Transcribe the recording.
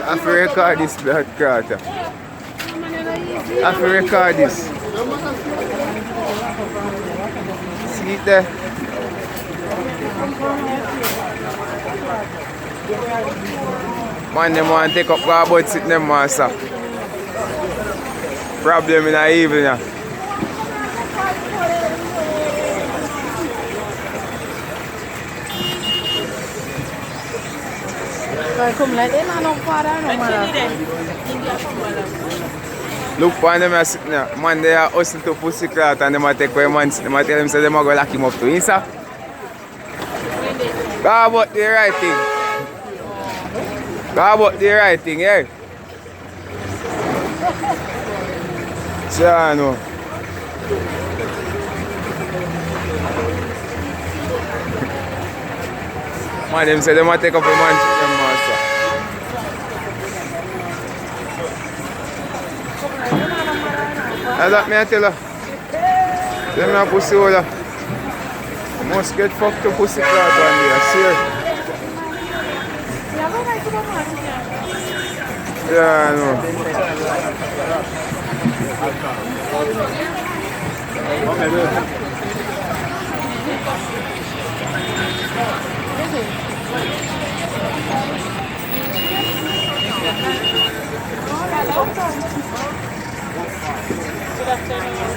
I have to record this, blood clot. I have to record this. See it there? Man, them want to take up garbage sitting them, master. Problem in the evening. Look for them sitting there. Man, they are hustling to pussy clout and they take away man. They tell them say they go lock him up to inside. Go about the right thing. Go about the right thing, yeah. So, no. Man, them say they might take up a man to them, master. That's what me I tell her. Them not pussy holder. Must get fucked to pussy clout one day, I see her. Yeah, I know.